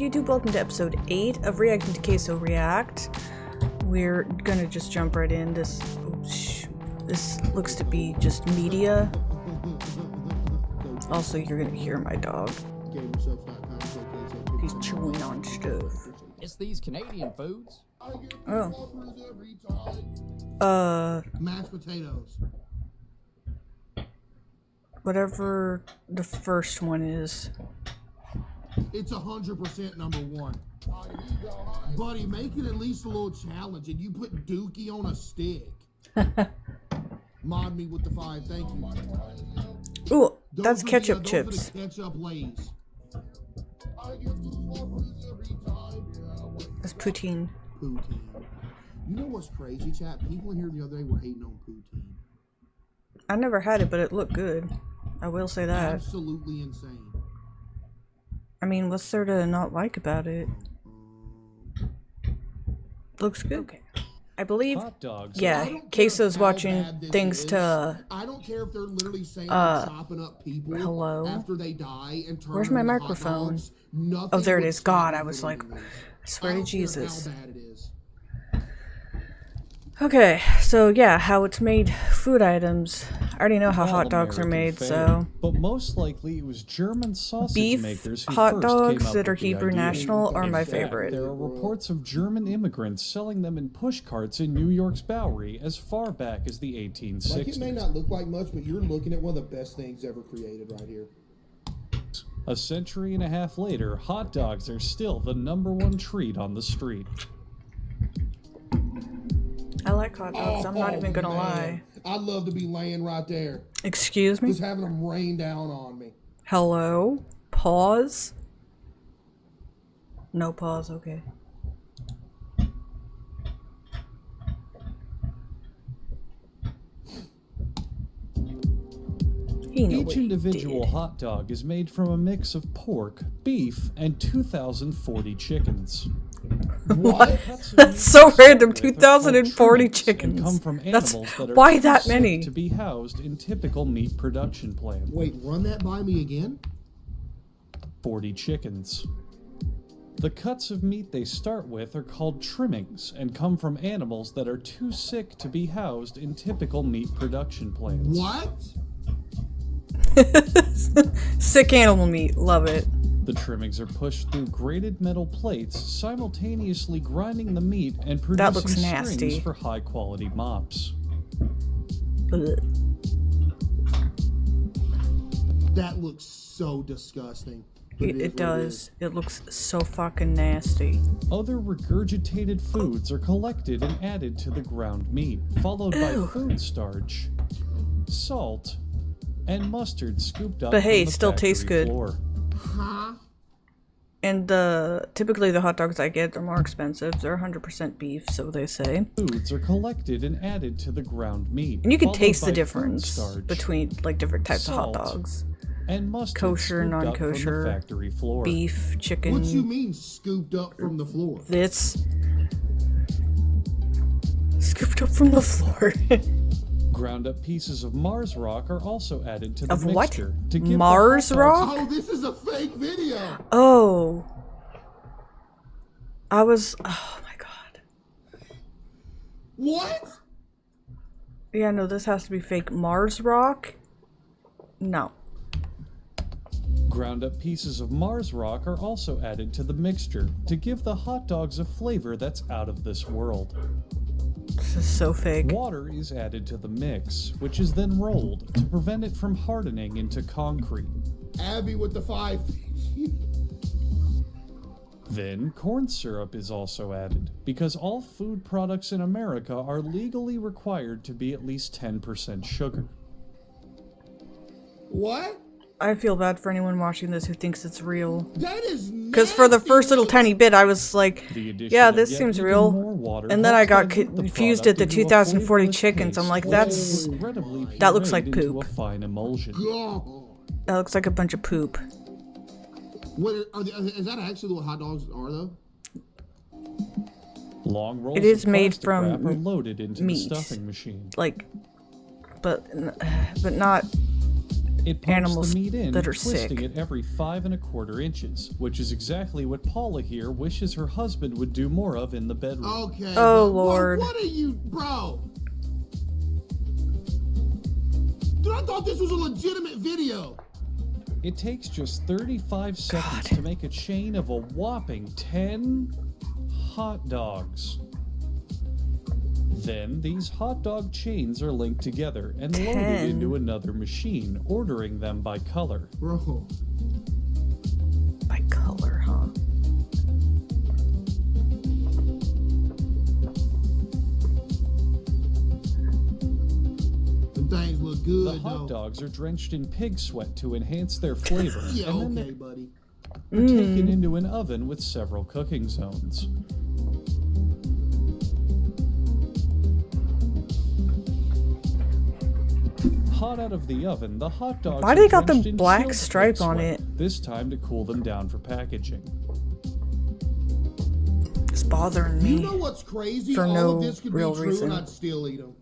YouTube? Welcome to episode 8 of Reacting to Caseoh React. We're gonna just jump right in. This looks to be just media. Also, you're gonna hear my dog. He's chewing on stuff. It's these Canadian foods. Oh. Mashed potatoes. Whatever the first one is. It's 100% number one. Buddy, make it at least a little challenge, and you put Dookie on a stick. Mod me with the 5, thank you. Ooh, that's ketchup chips. The ketchup Lays. That's poutine. Poutine. You know what's crazy, chat? People in here the other day were hating on poutine. I never had it, but it looked good. I will say that. Absolutely insane. I mean, what's there to not like about it? Looks good. Okay. I believe, Hotdogs. yeah, Caseoh's watching things to, I don't care if they're literally saying chopping up people hello? after they die and turn Where's my microphone? Oh, there it is. God, I was like, I swear to Jesus. How bad it is. Okay, so yeah, how it's made food items. I already know how hot dogs are made, so. But most likely it was German sausage Beef makers who hot first dogs came up that are with the Hebrew idea. National are In my fact, favorite. There are reports of German immigrants selling them in push carts in New York's Bowery as far back as the 1860s. Like, it may not look like much, but you're looking at one of the best things ever created right here. A century and a half later, hot dogs are still the #1 treat on the street. I like hot dogs, I'm not even gonna lie. I'd love to be laying right there. Excuse me? Just having them rain down on me. Hello? Pause? No pause, okay. Each individual hot dog is made from a mix of pork, beef, and 2,040 chickens. What? That's so random. 2,040 chickens. And come from That's animals that are why too that sick many to be housed in typical meat production plants. Wait, run that by me again? 40 chickens. The cuts of meat they start with are called trimmings and come from animals that are too sick to be housed in typical meat production plants. What? Sick animal meat, love it. The trimmings are pushed through grated metal plates, simultaneously grinding the meat and That looks producing nasty. strings for high-quality mops. Ugh. That looks so disgusting. But It does. It looks so fucking nasty. Other regurgitated foods are collected and added to the ground meat, followed by food starch, salt, and mustard scooped up But hey, from the it still tastes factory good. floor. Huh? And typically the hot dogs I get are more expensive. They're 100% beef, so they say. Foods are collected and added to the ground meat. And you can followed taste by the food difference starch, between like different types of hot salt, dogs. and mustard Kosher, scooped up from the non-kosher, factory floor. Beef, chicken. What you mean scooped up from the floor? This. Scooped up from the floor. Ground up pieces of Mars rock are also added to the Of what? mixture to give the Mars hot dogs rock? Oh, this is a fake video. Oh. Oh my god. What? Yeah, no, this has to be fake. Mars rock? No. Ground up pieces of Mars rock are also added to the mixture to give the hot dogs a flavor that's out of this world. This is so fake. Water is added to the mix, which is then rolled to prevent it from hardening into concrete. Abby with the 5. Then, corn syrup is also added, because all food products in America are legally required to be at least 10% sugar. What? I feel bad for anyone watching this who thinks it's real. That is Because for the first little tiny bit, I was like, yeah, this seems real. And then I got confused at the 2,040 chickens. I'm like, that looks like poop. A fine emulsion. That looks like a bunch of poop. What is that actually what hot dogs are though? Long rolls It is of made plastic from wrap are loaded into meat. the stuffing machine. Like, but not. It pumps animals the meat in, that are twisting sick. it every 5 1/4 inches, which is exactly what Paula here wishes her husband would do more of in the bedroom. Okay. Oh, but Lord. What are you, bro? Dude, I thought this was a legitimate video. It takes just 35 seconds to make a chain of a whopping 10 hot dogs. Then these hot dog chains are linked together and loaded 10. into another machine, ordering them by color. Bro. By color, huh? Them things look good, The hot though. dogs are drenched in pig sweat to enhance their flavor, Yeah, and then okay, buddy. they're taken into an oven with several cooking zones. Hot out of the oven, the hot dogs Why are do they got the drenched in black chilled stripe pig on sweat, it? this time to cool them down for packaging. It's bothering You me. know what's crazy? For All no of this could be real true reason. and I'd still eat them.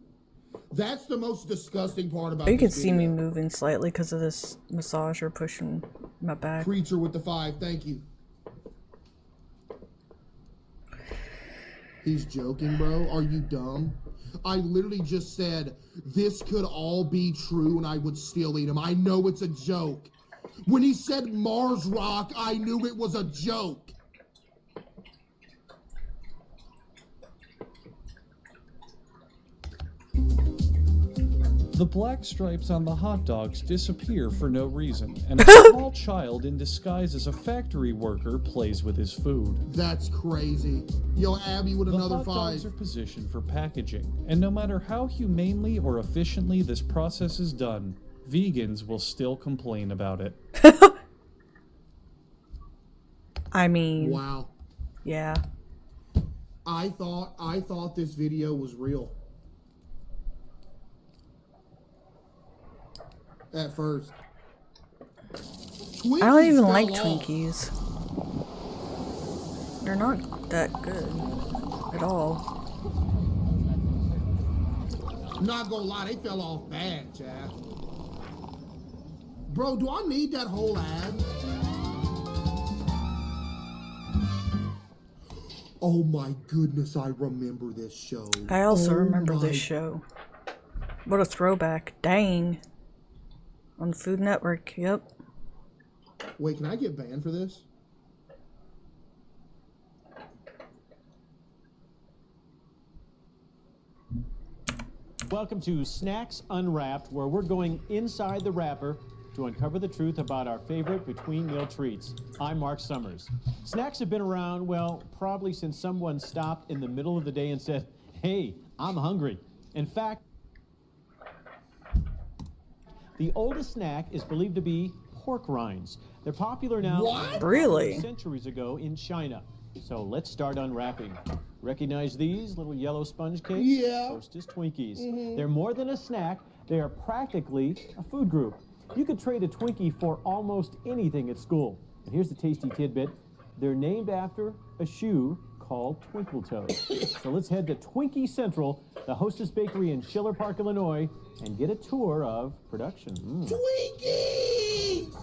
That's the most disgusting part about You can this see me video. moving slightly because of this massager pushing my back. Creature with the 5, thank you. He's joking, bro. Are you dumb? I literally just said this could all be true and I would still eat him. I know it's a joke. When he said Mars rock, I knew it was a joke. The black stripes on the hot dogs disappear for no reason, and a small child in disguise as a factory worker plays with his food. That's crazy. Yo, Abby with The another hot 5. dogs are positioned for packaging, and no matter how humanely or efficiently this process is done, vegans will still complain about it. I mean, Wow. yeah. I thought this video was real. At first. I don't even Twinkies like fell off. Twinkies. They're not that good at all. Not gonna lie, they fell off bad, Chad. Bro, do I need that whole ad? Oh my goodness, I remember this show. I also remember my- this show. What a throwback. Dang. On Food Network, yep. Wait, can I get banned for this? Welcome to Snacks Unwrapped, where we're going inside the wrapper to uncover the truth about our favorite between meal treats. I'm Mark Summers. Snacks have been around, well, probably since someone stopped in the middle of the day and said, "Hey, I'm hungry." In fact, the oldest snack is believed to be pork rinds. They're popular now. What? Really? Centuries ago in China. So let's start unwrapping. Recognize these little yellow sponge cakes? Yeah. Hostess Twinkies. They're more than a snack. They are practically a food group. You could trade a Twinkie for almost anything at school. And here's the tasty tidbit. They're named after a shoe called Twinkle Toes. So let's head to Twinkie Central, the Hostess Bakery in Schiller Park, Illinois, and get a tour of production. Twinkies!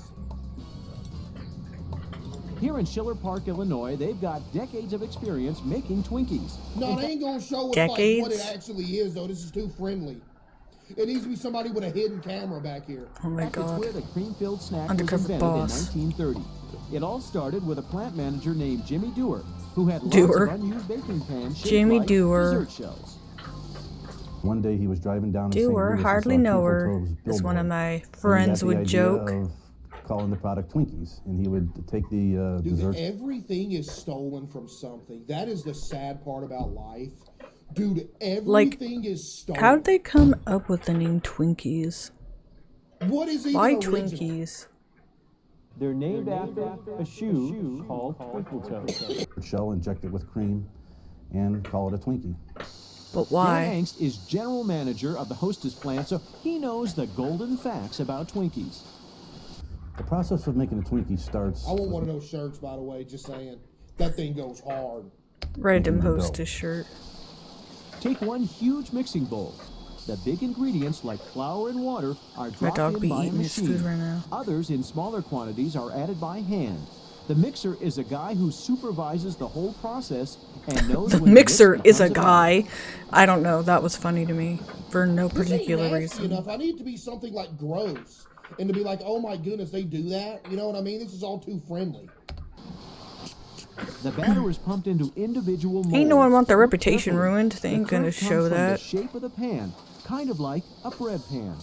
Here in Schiller Park, Illinois, they've got decades of experience making Twinkies. No, they ain't gonna show us like what it Decades? actually is, though. This is too friendly. It needs to be somebody with a hidden camera back here. Oh my It's where god. the cream-filled snack Undercover was invented boss. in 1930. It all started with a plant manager named Jimmy Dewar, who had lots Dewar. of unused baking pans shaped Jimmy like Dewar. dessert shells. One day he was driving down in St. Doer, Louis and hardly saw know Twinkle her. Toes Is one of billboard. my And he friends got the would idea joke. of calling the product Twinkies, and he would take the Dude, dessert. everything is stolen from something. That is the sad part about life. Dude, Like, everything is stolen. How'd they come up with the name Twinkies? What is even Why original? Twinkies? They're named after a shoe called Twinkle Toes. Shell, inject it with cream, and call it a Twinkie. But Dan why? Angst is general manager of the Hostess plant, so he knows the golden facts about Twinkies. The process of making a Twinkie starts. I want one of those shirts, by the way, just saying. That thing goes hard. Random Making the dough. hostess shirt. Take one huge mixing bowl. The big ingredients like flour and water are My dropped dog in be by a eating his machine. food right now. Others in smaller quantities are added by hand. The mixer is a guy who supervises the whole process and knows The when mixer mix is a becomes guy. I don't know. That was funny to me for no This ain't particular nasty reason. enough. I need it to be something like gross. And to be like, oh my goodness, they do that? You know what I mean? This is all too friendly. The batter is pumped into individual molds. Ain't no one want their Cooked reputation carefully. ruined. They The ain't gonna curve show comes from that. The shape of the pan, kind of like a bread pan.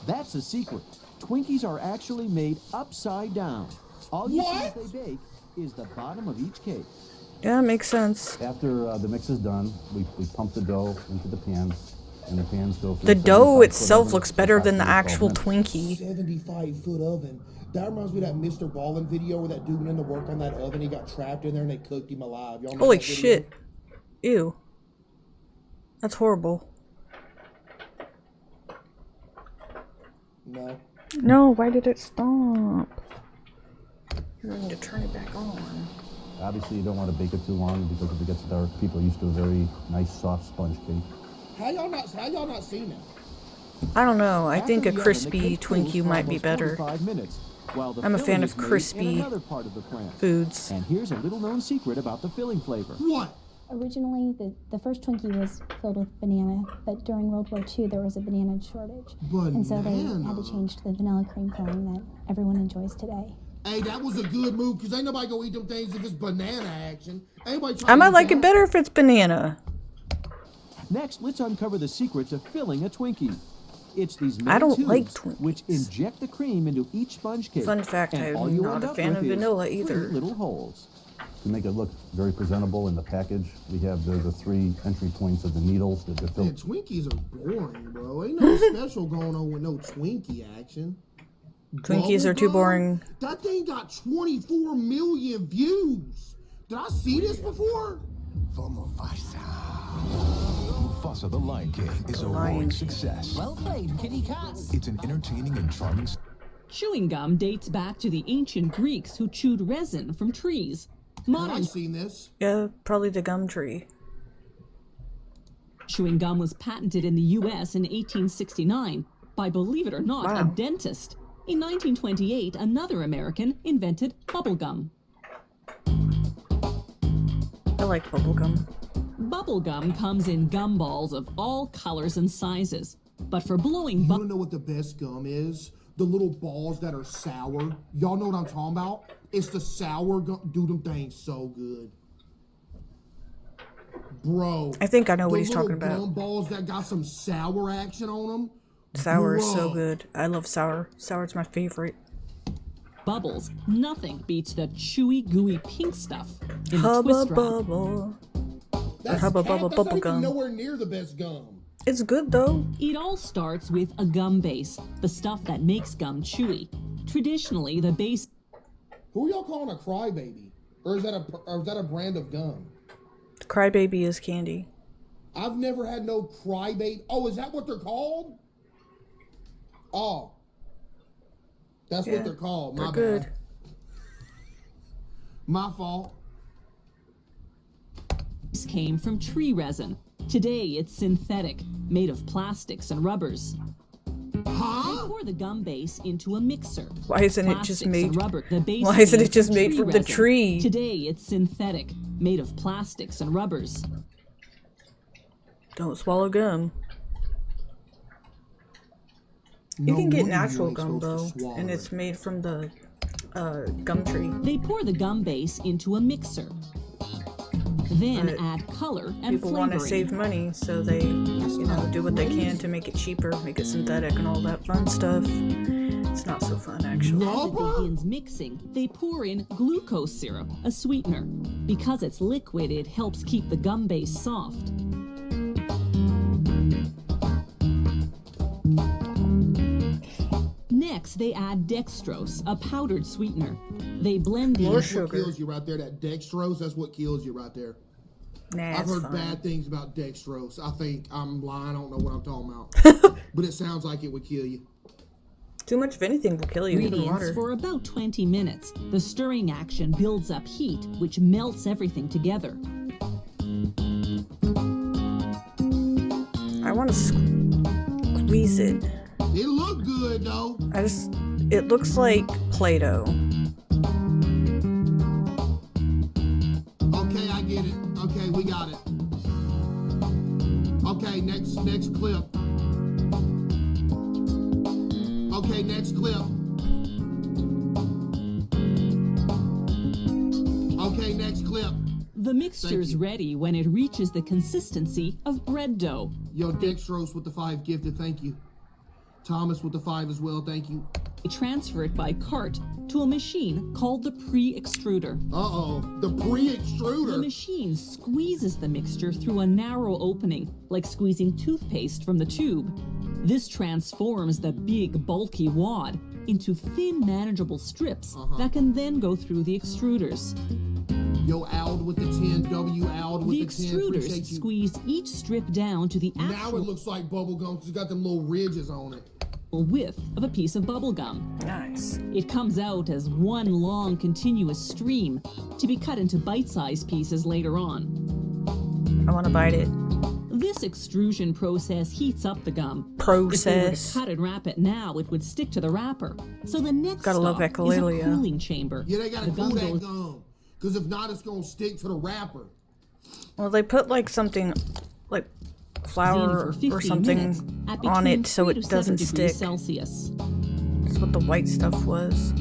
That's a secret. Twinkies are actually made upside down. All you see as they bake is the bottom of each cake. Yeah, makes sense. After the mix is done, we pump the dough into the pan, and the pans go through The dough 75-foot itself oven looks for better than the approximately actual 12 Twinkie. 75-foot oven. That reminds me of that Mr. Ballin video where that dude went in to work on that oven. He got trapped in there and they cooked him alive. Y'all know Holy that video? shit. Ew. That's horrible. No. No, why did it stop? You need to turn it back on. Obviously, you don't want to bake it too long because if it gets dark, people are used to a very nice, soft sponge cake. How y'all not seen that? I don't know. I After think a the oven, the crispy cake cools Twinkie for might be almost better. 45 minutes, while the I'm a fan filling of is made in crispy another part of the plant. foods. And here's a little-known secret about the filling flavor. What? Originally, the first Twinkie was filled with banana, but during World War II, there was a banana shortage. And so they had to change to the vanilla cream filling that everyone enjoys today. Hey, that was a good move, because ain't nobody gonna eat them things if it's banana action. Anybody I might like it better if it's banana. Next, let's uncover the secret to filling a Twinkie. It's these I metal don't like tubes Twinkies. which inject the cream into each sponge cake. Fun fact, and I'm all you not end a up fan with of is vanilla 3 either. little holes. To make it look very presentable in the package, we have the 3 entry points of the needles that are Man, filled. Twinkies are boring, bro. Ain't no special going on with no Twinkie action. Twinkies are too Bubblegum? boring. That thing got 24 million views. Did I see this before? For Mufasa. Mufasa the Lion King is a Lion roaring King. success. Well played, kitty cat. It's an entertaining and charming Chewing gum dates back to the ancient Greeks who chewed resin from trees. Have Modern I seen this? Yeah, probably the gum tree. chewing gum was patented in the U.S. in 1869 by, believe it or not, Wow. a dentist. In 1928, another American invented bubble gum. I like bubblegum. Bubble gum comes in gum balls of all colors and sizes. But for blowing You bubble wanna know what the best gum is? The little balls that are sour. Y'all know what I'm talking about? It's the sour gum. Dude, them things so good. Bro. I think I know what the he's talking little about. gum balls that got some sour action on them. Sour is so Bro. good. I love sour. Sour's my favorite. bubbles, nothing beats the chewy, gooey pink stuff in the Hubba twist wrap. bubble. That's Hubba cat- Bubba that's not bubble even gum. nowhere near the best gum. It's good though. It all starts with a gum base, the stuff that makes gum chewy. Traditionally, the base Who are y'all calling a crybaby? Or is that a brand of gum? Crybaby is candy. I've never had no crybaby. Oh, is that what they're called? Oh. That's Yeah, what they're called. My they're bad. good. My fault. came from tree resin. Today, it's synthetic, made of plastics and rubbers. Huh? Pour the gum base into a mixer. Why isn't it just Plastics and made? rubber. The base Why isn't made it just from made from the resin. tree? Today, it's synthetic, made of plastics and rubbers. Don't swallow gum. You No can get wonder you natural ain't gum supposed to though, swallow and it. it's made from the gum tree. They pour the gum base into a mixer. Then But add color and People flavoring. want to save money, so they, do what they can to make it cheaper, make it synthetic, and all that fun stuff. It's not so fun, actually. No, As it bro. begins mixing, they pour in glucose syrup, a sweetener. Because it's liquid, it helps keep the gum base soft. Next, they add dextrose, a powdered sweetener. They blend More in That's what sugar. kills you right there. That dextrose, that's what kills you right there. Nah, I've it's heard fine. bad things about dextrose. I think I'm lying. I don't know what I'm talking about. But it sounds like it would kill you. Too much of anything will kill you, even ingredients water. for about 20 minutes. The stirring action builds up heat, which melts everything together. I want to. squeeze it. It looked good though. It looks like Play-Doh. Okay, I get it. Okay, we got it. Okay, next clip. Okay, next clip. Okay, next clip. The mixture's ready when it reaches the consistency of bread dough. Yo, Dextrose with the 5 gifted, thank you. Thomas with the 5 as well, thank you. They transfer it by cart to a machine called the pre-extruder. Uh-oh, the pre-extruder. The machine squeezes the mixture through a narrow opening, like squeezing toothpaste from the tube. This transforms the big, bulky wad into thin, manageable strips that can then go through the extruders. Yo, Ald with the 10, W, Ald with the 10. The extruders squeeze each strip down to the Now actual it looks like bubble gum because it's got them little ridges on it. width of a piece of bubble gum. Nice. It comes out as one long, continuous stream to be cut into bite-sized pieces later on. I want to bite it. This extrusion process heats up the gum. Process. If they were to cut and wrap it now, it would stick to the wrapper. So the next Gotta love stop is a echolalia. cooling chamber. Yeah, they gotta The cool gum that goes gum. Because if not, it's gonna stick to the wrapper. Well, they put like something, like flour in for 15 or something minutes at on between it so 3 it to 7 doesn't degrees stick. Celsius. That's what the white stuff was.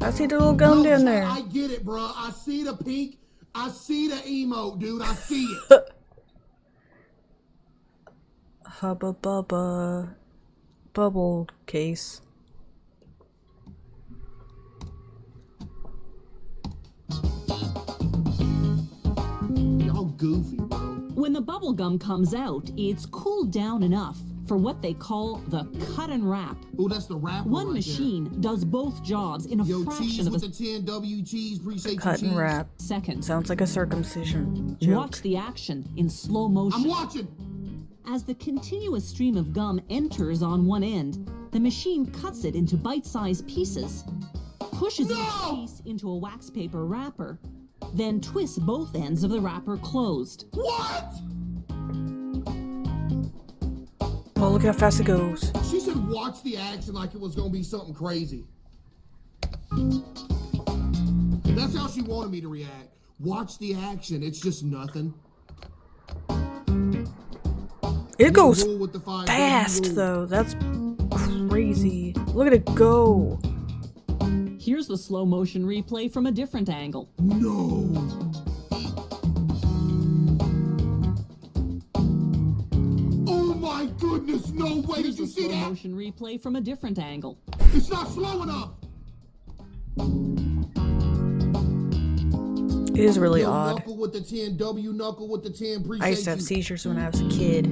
I see the little gum No, down Chad, there. I get it, bro. I see the pink. I see the emote, dude. I see it. Hubba bubba. Bubble case. Y'all goofy, bro. When the bubble gum comes out, it's cooled down enough for what they call the cut and wrap. Oh, that's the wrapper One right machine does both jobs in a there. Yo, fraction cheese of with a the 10 W cheese. Appreciate Cut you, and cheese. wrap. second. Sounds like a circumcision joke. Watch the action in slow motion. I'm watching. As the continuous stream of gum enters on one end, the machine cuts it into bite-sized pieces, pushes each piece into a wax paper wrapper, then twists both ends of the wrapper closed. What? Oh, look how fast it goes. She said watch the action like it was gonna be something crazy. That's how she wanted me to react. Watch the action. It's just nothing. It goes Rule with the 5 fast, rule. though. That's crazy. Look at it go. Here's the slow motion replay from a different angle. No. Oh my goodness, no way. Here's Did you the see slow that? motion replay from a different angle. It's not slow enough. It is really Yo, odd. Knuckle with the 10, W Knuckle with the 10. Appreciate I used to have you. seizures when I was a kid.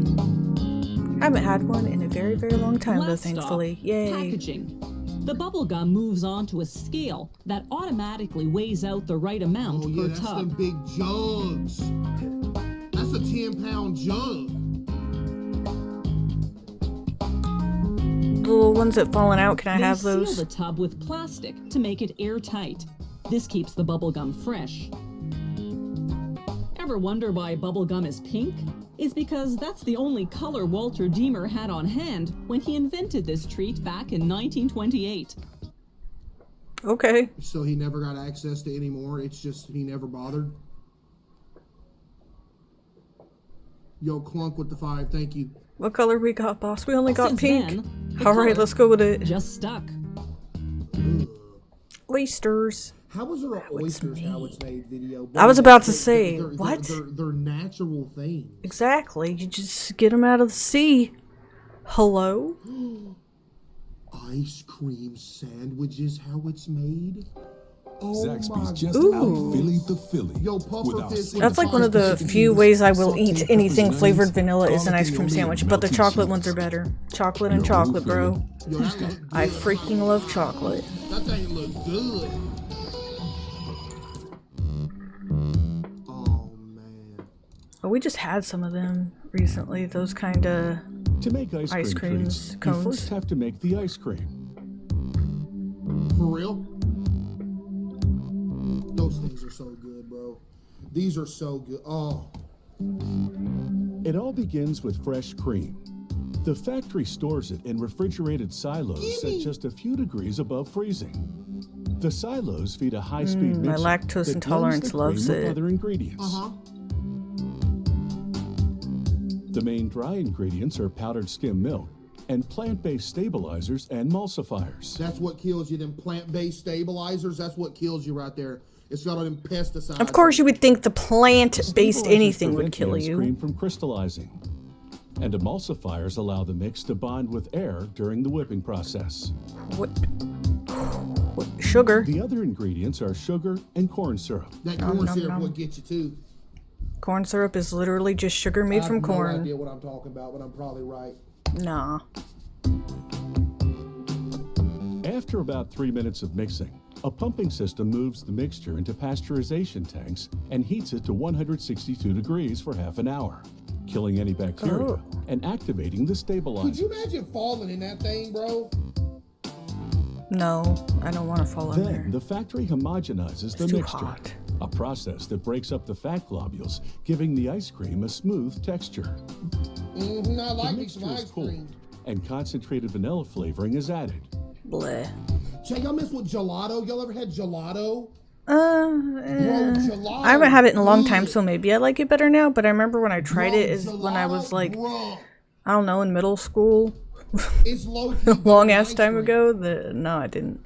Haven't had one in a very, very long time, though, Last stop, thankfully. Yay. packaging. The bubble gum moves on to a scale that automatically weighs out the right amount Oh yeah, per that's them tub. big jugs. That's a 10-pound jug. The little ones that fallen out, can I They have seal those? the tub with plastic to make it airtight. This keeps the bubble gum fresh. Ever wonder why bubble gum is pink? It's because that's the only color Walter Deemer had on hand when he invented this treat back in 1928. Okay. So he never got access to any more. It's just he never bothered. Yo, Clunk with the 5. Thank you. What color we got, boss? We only got Since pink. then, the Alright, color let's go with it. just stuck. Oysters. How was there an oysters how it's made video? I was about to say, what? They're natural things. Exactly. You just get them out of the sea. Hello? Ice cream sandwiches, how it's made? Oh Zaxby's my just Ooh. out Philly the Philly. Yo, puffer with our fish. That's like one of the few ways I will eat anything flavored vanilla is an ice cream sandwich, but the chocolate ones are better. Chocolate and chocolate, bro. Yo, that look I good. freaking love chocolate. That thing look good. Oh man. Oh, we just had some of them recently. Those kind of... To make ice cream creams, treats, cones. you first have to make the ice cream. For real? Those things are so good, bro. These are so good. Oh. It all begins with fresh cream. The factory stores it in refrigerated silos at just a few degrees above freezing. The silos feed a high-speed my mixer lactose that intolerance blends the loves cream with it. other ingredients. The main dry ingredients are powdered skim milk and plant-based stabilizers and emulsifiers. That's what kills you, them plant-based stabilizers. That's what kills you right there. It's got all them pesticides. Of course, you would think the plant-based Stabilizers anything would prevent the kill ice you. cream from crystallizing. And emulsifiers allow the mix to bond with air during the whipping process. What? Sugar. The other ingredients are sugar and corn syrup. That corn syrup would get you too. Corn syrup is literally just sugar made from I have corn. no idea what I'm talking about, but I'm probably right. Nah. After about 3 minutes of mixing, a pumping system moves the mixture into pasteurization tanks and heats it to 162 degrees for half an hour, killing any bacteria and activating the stabilizer. Could you imagine falling in that thing, bro? No, I don't want to fall in there. Then the factory homogenizes the too mixture, hot. a process that breaks up the fat globules, giving the ice cream a smooth texture. I like The me some mixture is ice cooled, cream. and concentrated vanilla flavoring is added. Bleh. Check, y'all mess with gelato? Y'all ever had gelato? I haven't had it in a long time, so maybe I like it better now. But I remember when I tried it is when I was like, I don't know, in middle school. It's low A long ass time ago. No, I didn't.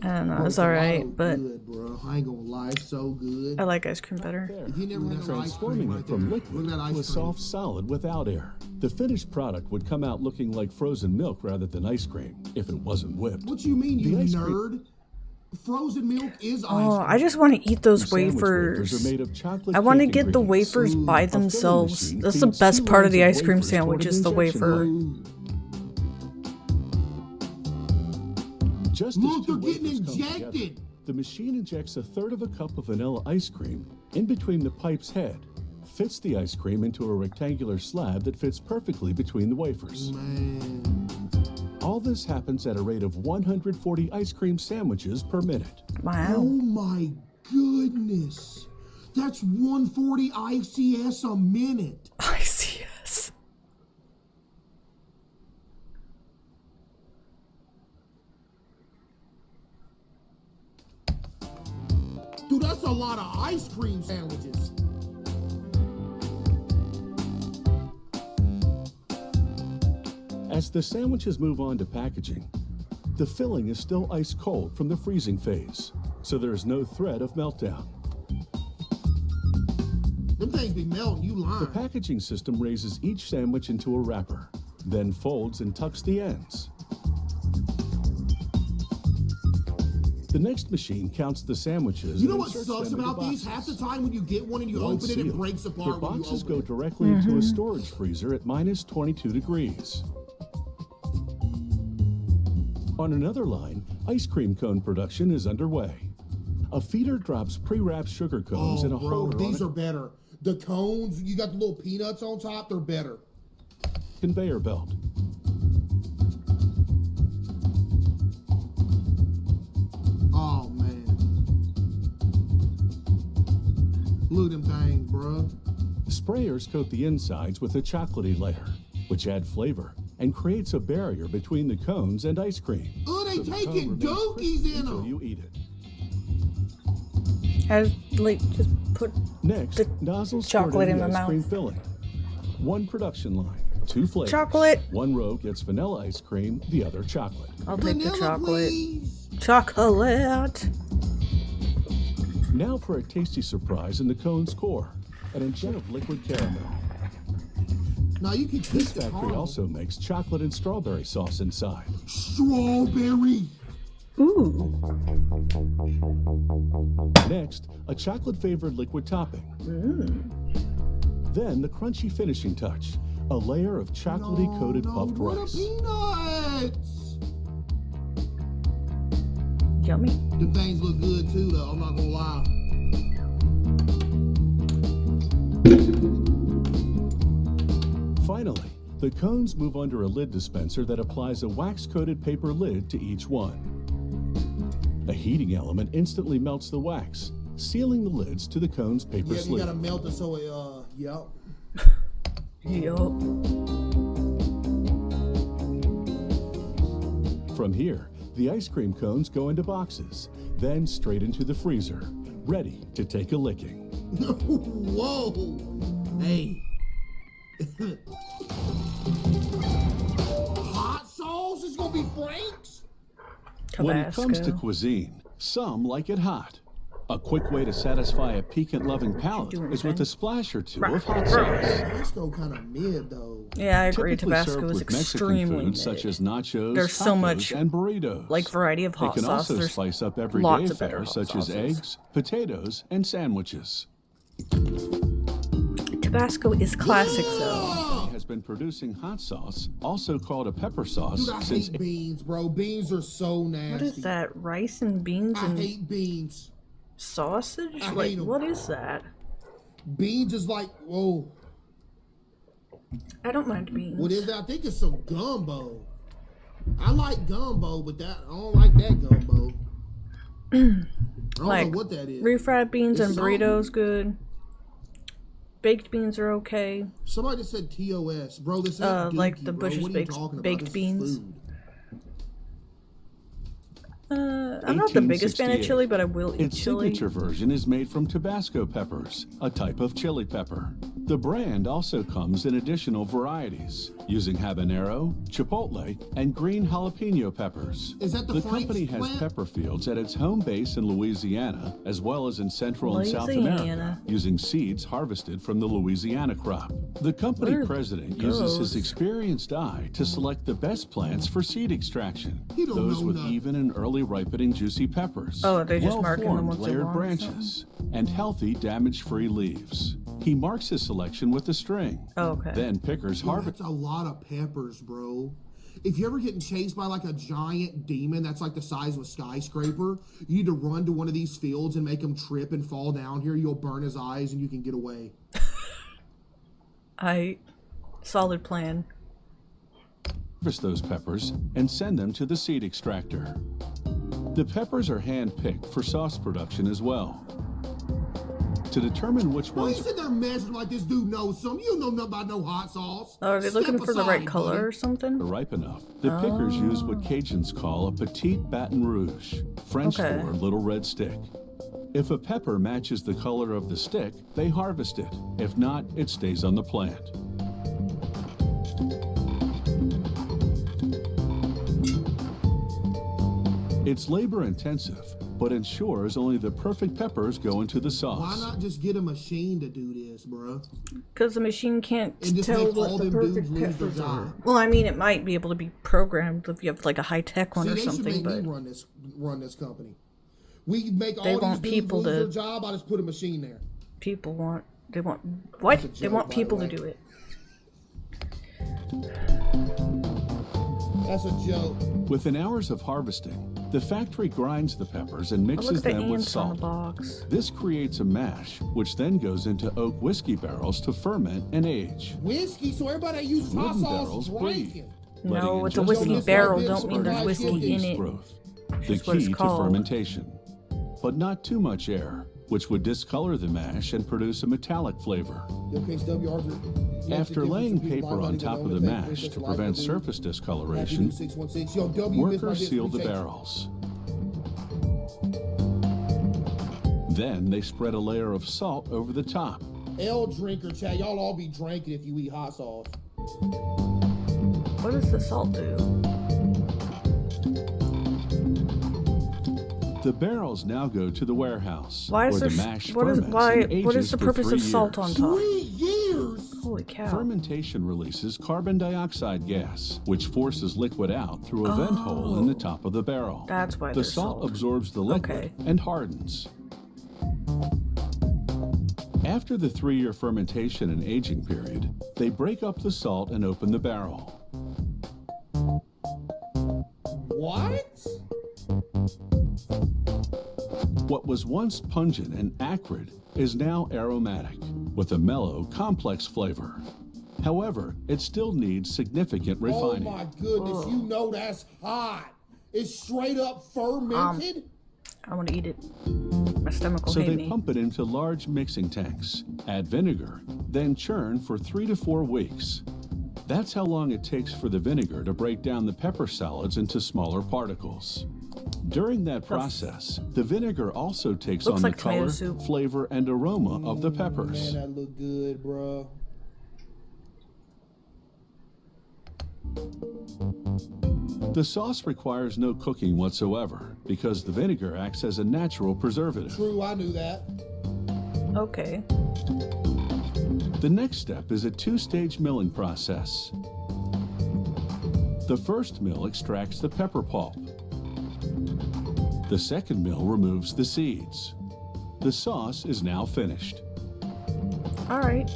I don't know. It's alright, but good, bro. I ain't gonna lie, it's so good. I like ice cream better. If you never had no ice Transforming cream it right from there, liquid look at that to a ice cream. soft solid without air. The finished product would come out looking like frozen milk rather than ice cream if it wasn't whipped. What you mean, you The ice nerd? Frozen milk is ice Oh, cream. I just want to eat those Sandwich wafers. are made of chocolate I want to cake get the ingredients. wafers by A filling themselves. machine That's the feeds best 2 part of lines the ice cream wafers toward sandwich an is the injection wafer. molding. Just as Look, 2 they're getting wafers come injected. together, the machine injects a third of a cup of vanilla ice cream in between the pipe's head, fits the ice cream into a rectangular slab that fits perfectly between the wafers. Man. All this happens at a rate of 140 ice cream sandwiches per minute. Oh Wow. my goodness. That's 140 ICS a minute. ICS. Dude, that's a lot of ice cream sandwiches. As the sandwiches move on to packaging, the filling is still ice cold from the freezing phase, so there is no threat of meltdown. Them things be melting, you The lying. packaging system raises each sandwich into a wrapper, then folds and tucks the ends. The next machine counts the sandwiches. You know and what inserts sucks them into about these? Half the boxes. time when you get one and you Once open it, it sealed, breaks the apart when you boxes open go it. directly into a storage freezer at minus 22 degrees. On another line, ice cream cone production is underway. A feeder drops pre-wrapped sugar cones in a bro, holder on these a are better. The cones, you got the little peanuts on top, they're better. conveyor belt. Oh, man. Look at them things, bro. Sprayers coat the insides with a chocolatey layer, which add flavor and creates a barrier between the cones and ice cream. Oh, they so the taking cone remains dokies crispy in until them. you eat it. Just put Next, the nozzles chocolate squirt in the my ice cream mouth. filling. One production line, 2 flavors. Chocolate. One row gets vanilla ice cream, the other chocolate. I'll take the Vanilla, chocolate. please. Chocolate. Now for a tasty surprise in the cone's core, an injection of liquid caramel. Now you can This taste the factory caramel. also makes chocolate and strawberry sauce inside. Strawberry. Ooh. Next, a chocolate-flavored liquid topping. Then the crunchy finishing touch, a layer of chocolatey-coated puffed what rice. peanuts. Yummy. Them things look good too, though. I'm not gonna lie. Finally, the cones move under a lid dispenser that applies a wax-coated paper lid to each one. A heating element instantly melts the wax, sealing the lids to the cone's paper Yeah, you sleeve. gotta melt it so it, yep. Yup. From here, the ice cream cones go into boxes, then straight into the freezer, ready to take a licking. Whoa! Hey. Hot sauce is gonna be Frank's? Tabasco. When it comes to cuisine, some like it hot. A quick way to satisfy a piquant-loving palate is with a splash or two of hot sauce. Tabasco kind of mid though. Yeah, I agree. Typically Tabasco served is with Mexican extremely foods such as nachos, There's so tacos, much, and burritos. like, variety of hot They can sauce. also There's spice up everyday lots of better affairs hot such as sauces. eggs, potatoes, and sandwiches. Tabasco is classic, though. He has been producing hot sauce, also called a pepper sauce, Dude, I since hate beans, bro. Beans are so nasty. What is that? Rice and beans I and hate beans. sausage? I Like, hate 'em. what is that? Beans is like, whoa. I don't mind beans. What is that? I think it's some gumbo. I like gumbo, but I don't like that gumbo. I don't Like, know what that is. refried beans It's and burritos good. Baked beans are okay. Somebody just said TOS, bro. This ain't Like Dookie, the bro. Bush's What are you talking about? baked This is beans. food. I'm not the biggest fan of 1868. chili, but I will eat Its chili. signature version is made from Tabasco peppers, a type of chili pepper. The brand also comes in additional varieties, using habanero, chipotle, and green jalapeno peppers. Is that the Frank's company has plant? pepper fields at its home base in Louisiana, as well as in Central and South America, Louisiana. using seeds harvested from the Louisiana crop. The company Where president goes? uses his experienced eye to select the best plants for seed extraction, He don't those know with nothing. even and early ripening juicy peppers. Oh, they just mark them well-formed once they're layered long or branches and healthy damage-free leaves. He marks his selection with a string. Oh, okay. Then pickers Dude, harvest. that's a lot of peppers, bro. If you're ever getting chased by like a giant demon that's like the size of a skyscraper, you need to run to one of these fields and make him trip and fall down here. You'll burn his eyes and you can get away. Solid plan. Harvest those peppers and send them to the seed extractor. The peppers are hand-picked for sauce production as well. To determine which Why you ones sitting there measuring like this dude knows something? You don't know nothing about no hot sauce. Oh, are they looking Step for the right aside, color buddy. or something? are ripe enough, the pickers use what Cajuns call a petite Baton Rouge, French Okay. for little red stick. If a pepper matches the color of the stick, they harvest it. If not, it stays on the plant. It's labor-intensive, but ensures only the perfect peppers go into the Why sauce. not just get a machine to do this, bro? Because the machine can't And just tell make all what the them dudes perfect lose their peppers are. job. Well, I mean, it might be able to be programmed if you have like a high-tech one See, or they should something, make but me run this company. We make all They these want dudes people lose to- their job. I just put a machine there. they want what? That's a They joke, want by people the to way. do it. That's a joke. Within hours of harvesting, the factory grinds the peppers and Oh, look mixes at the them with ants on the salt. box. This creates a mash, which then goes into oak whiskey barrels to ferment and age. Whiskey, so everybody that uses hot Wooden sauce barrels is breed. drinking. No, letting it's a in just whiskey enough barrel. liquid Don't mean for there's whiskey in yeast it. growth. The Just what it's key to called. fermentation. But not too much air, which would discolor the mash and produce a metallic flavor. Yo, KSW, Arthur, After laying paper on top of the mash to prevent surface discoloration, 616. Yo, W, miss my workers bits, seal the appreciate you. barrels. Then they spread a layer of salt over the top. L drinker, chat. Y'all all be drinking if you eat hot sauce. What does the salt do? The barrels now go to the warehouse, Why is where there? the mash What is ferments why? and What is ages the for purpose 3 of salt years. on top? 3 years? Holy cow! Fermentation releases carbon dioxide gas, which forces liquid out through a vent hole in the top of the barrel. That's why the there's salt salt. absorbs the liquid Okay. and hardens. After the 3-year fermentation and aging period, they break up the salt and open the barrel. What? What was once pungent and acrid is now aromatic, with a mellow, complex flavor. However, it still needs significant Oh refining. my goodness, you know that's hot. It's straight up fermented. I want to eat it. My stomach will So hate they me. pump it into large mixing tanks, add vinegar, then churn for 3 to 4 weeks. That's how long it takes for the vinegar to break down the pepper solids into smaller particles. During that process, the vinegar also takes on the color, flavor, and aroma of the peppers. Man, that look good, bro. The sauce requires no cooking whatsoever because the vinegar acts as a natural preservative. True, I knew that. Okay. The next step is a 2-stage milling process. The first mill extracts the pepper pulp. The second mill removes the seeds. The sauce is now finished. All right.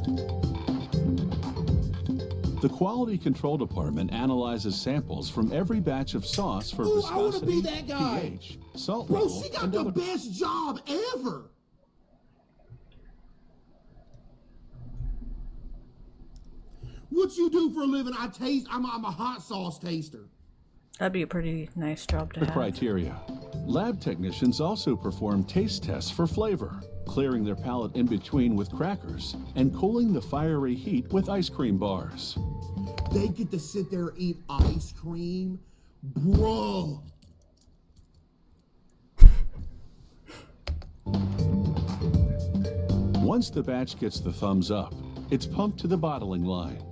The quality control department analyzes samples from every batch of sauce for viscosity, I want to be that guy. pH, salt Bro, level, she got and the other... best job ever. What you do for a living? I'm a hot sauce taster. That'd be a pretty nice job to The have. criteria. Lab technicians also perform taste tests for flavor, clearing their palate in between with crackers and cooling the fiery heat with ice cream bars. They get to sit there and eat ice cream? Bro. Once the batch gets the thumbs up, it's pumped to the bottling line.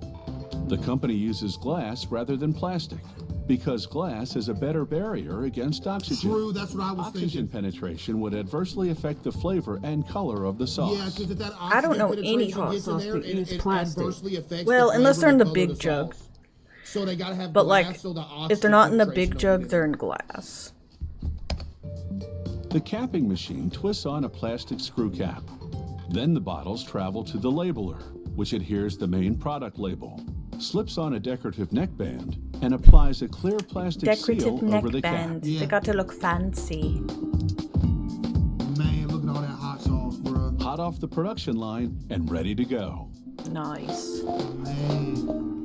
The company uses glass rather than plastic because glass is a better barrier against oxygen. True, that's what I was Oxygen penetration would adversely affect the flavor and color of the sauce. Yeah, because if that I don't know oxygen any penetration hot gets in sauce there, that use it plastic. adversely affects Well, the unless flavor they're in and the color big of the jug. sauce. So they gotta have But glass like, so the if they're not in the oxygen big jug, penetration they're in glass. The capping machine twists on a plastic screw cap. Then the bottles travel to the labeler, which adheres the main product label, slips on a decorative neckband, and applies a clear plastic seal over the cap. Decorative neckband. They got to look fancy. Man, look at all that hot sauce, bro. Hot off the production line and ready to go. Nice. Man.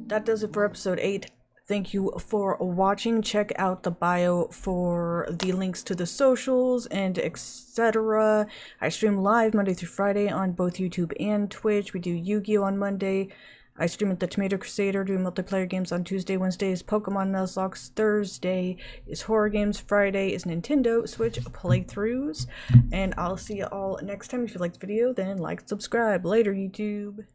That does it for episode 8. Thank you for watching. Check out the bio for the links to the socials and etc. I stream live Monday through Friday on both YouTube and Twitch. We do Yu-Gi-Oh! On Monday. I stream at the Tomato Crusader, doing multiplayer games on Tuesday. Wednesday is Pokemon Nuzlocke. Thursday is horror games. Friday is Nintendo Switch playthroughs. And I'll see you all next time. If you liked the video, then like, subscribe. Later, YouTube.